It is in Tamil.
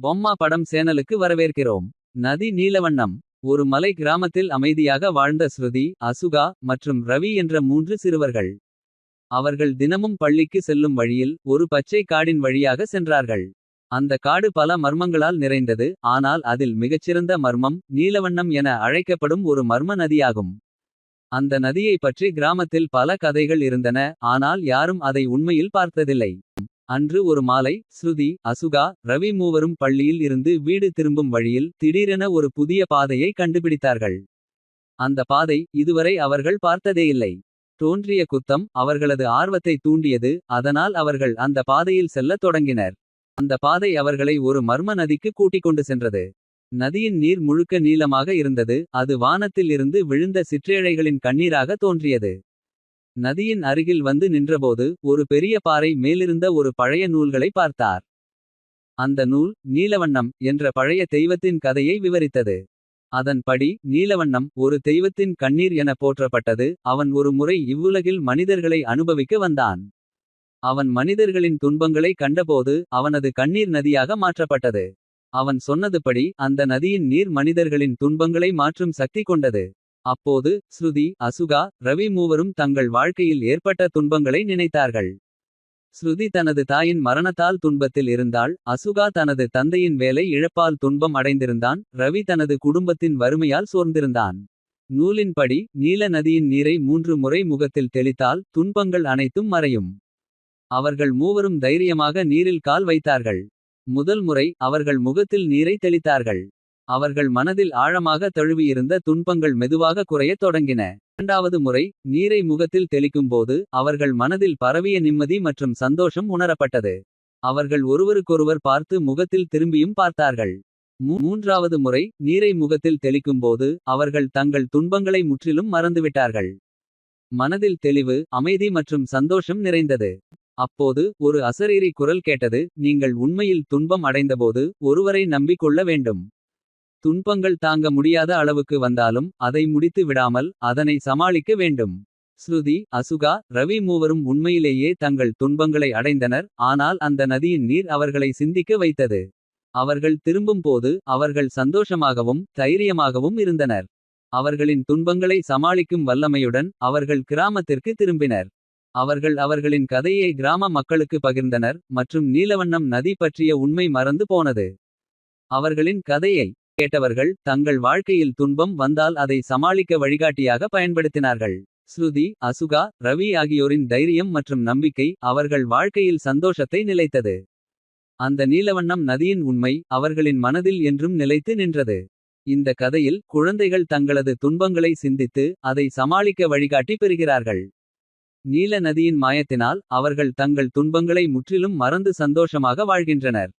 பொம்மா படம் சேனலுக்கு வரவேற்கிறோம். நதி நீலவண்ணம். ஒரு மலை கிராமத்தில் அமைதியாக வாழ்ந்த ஸ்ருதி, அசுகா மற்றும் ரவி என்ற 3 சிறுவர்கள். அவர்கள் தினமும் பள்ளிக்கு செல்லும் வழியில் ஒரு பச்சை காடின் வழியாக சென்றார்கள். அந்த காடு பல மர்மங்களால் நிறைந்தது. ஆனால் அதில் மிகச்சிறந்த மர்மம் நீலவண்ணம் என அழைக்கப்படும் ஒரு மர்ம நதியாகும். அந்த நதியைப் பற்றி கிராமத்தில் பல கதைகள் இருந்தன. ஆனால் யாரும் அதை உண்மையில் பார்த்ததில்லை. அன்று ஒரு மாலை ஸ்ருதி, அசுகா, ரவி மூவரும் பள்ளியில் இருந்து வீடு திரும்பும் வழியில் திடீரென ஒரு புதிய பாதையை கண்டுபிடித்தார்கள். அந்த பாதை இதுவரை அவர்கள் பார்த்ததேயில்லை. தோன்றிய குத்தம் அவர்களது ஆர்வத்தை தூண்டியது. அதனால் அவர்கள் அந்த பாதையில் செல்லத் தொடங்கினர். அந்த பாதை அவர்களை ஒரு மர்ம நதிக்கு கூட்டிக் கொண்டு சென்றது. நதியின் நீர் முழுக்க நீலமாக இருந்தது. அது வானத்தில் இருந்து விழுந்த சிற்றேழைகளின் கண்ணீராக தோன்றியது. நதியின் அருகில் வந்து நின்றபோது ஒரு பெரிய பாறை மேலிருந்த ஒரு பழைய நூல்களை பார்த்தார். அந்த நூல் நீலவண்ணம் என்ற பழைய தெய்வத்தின் கதையை விவரித்தது. அதன்படி நீலவண்ணம் ஒரு தெய்வத்தின் கண்ணீர் என போற்றப்பட்டது. அவன் ஒரு முறை இவ்வுலகில் மனிதர்களை அனுபவிக்க வந்தான். அவன் மனிதர்களின் துன்பங்களை கண்டபோது அவனது கண்ணீர் நதியாக மாற்றப்பட்டது. அவன் சொன்னதுபடி அந்த நதியின் நீர் மனிதர்களின் துன்பங்களை மாற்றும் சக்தி கொண்டது. அப்போது ஸ்ருதி, அசுகா, ரவி மூவரும் தங்கள் வாழ்க்கையில் ஏற்பட்ட துன்பங்களை நினைத்தார்கள். ஸ்ருதி தனது தாயின் மரணத்தால் துன்பத்தில் இருந்தாள். அசுகா தனது தந்தையின் வேலை இழப்பால் துன்பம் அடைந்திருந்தான். ரவி தனது குடும்பத்தின் வறுமையால் சோர்ந்திருந்தான். நூலின்படி நீல நதியின் நீரை 3 முறை முகத்தில் தெளித்தால் துன்பங்கள் அனைத்தும் மறையும். அவர்கள் மூவரும் தைரியமாக நீரில் கால் வைத்தார்கள். முதல் முறை அவர்கள் முகத்தில் நீரை தெளித்தார்கள். அவர்கள் மனதில் ஆழமாக தழுவியிருந்த துன்பங்கள் மெதுவாக குறையத் தொடங்கின. இரண்டாவது முறை நீரை முகத்தில் தெளிக்கும்போது அவர்கள் மனதில் பரவிய நிம்மதி மற்றும் சந்தோஷம் உணரப்பட்டது. அவர்கள் ஒருவருக்கொருவர் பார்த்து முகத்தில் திரும்பியும் பார்த்தார்கள். மூன்றாவது முறை நீரை முகத்தில் தெளிக்கும்போது அவர்கள் தங்கள் துன்பங்களை முற்றிலும் மறந்துவிட்டார்கள். மனதில் தெளிவு, அமைதி மற்றும் சந்தோஷம் நிறைந்தது. அப்போது ஒரு அசரீரி குரல் கேட்டது. நீங்கள் உண்மையில் துன்பம் அடைந்தபோது ஒருவரை நம்பிக்கொள்ள வேண்டும். துன்பங்கள் தாங்க முடியாத அளவுக்கு வந்தாலும் அதை முடித்து விடாமல் அதனை சமாளிக்க வேண்டும். ஸ்ருதி, அசுகா, ரவி மூவரும் உண்மையிலேயே தங்கள் துன்பங்களை அடைந்தனர். ஆனால் அந்த நதியின் நீர் அவர்களை சிந்திக்க வைத்தது. அவர்கள் திரும்பும் போது அவர்கள் சந்தோஷமாகவும் தைரியமாகவும் இருந்தனர். அவர்களின் துன்பங்களை சமாளிக்கும் வல்லமையுடன் அவர்கள் கிராமத்திற்கு திரும்பினர். அவர்கள் அவர்களின் கதையை கிராம மக்களுக்கு பகிர்ந்தனர். மற்றும் நீலவண்ணம் நதி பற்றிய உண்மை மறந்து போனது. அவர்களின் கதையை கேட்டவர்கள் தங்கள் வாழ்க்கையில் துன்பம் வந்தால் அதை சமாளிக்க வழிகாட்டியாக பயன்படுத்தினார்கள். ஸ்ருதி, அசுகா, ரவி ஆகியோரின் தைரியம் மற்றும் நம்பிக்கை அவர்கள் வாழ்க்கையில் சந்தோஷத்தை நிலைத்தது. அந்த நீலவண்ணம் நதியின் உண்மை அவர்களின் மனதில் என்றும் நிலைத்து நின்றது. இந்த கதையில் குழந்தைகள் தங்களது துன்பங்களை சிந்தித்து அதை சமாளிக்க வழிகாட்டி பெறுகிறார்கள். நீல நதியின் மாயத்தினால் அவர்கள் தங்கள் துன்பங்களை முற்றிலும் மறந்து சந்தோஷமாக வாழ்கின்றனர்.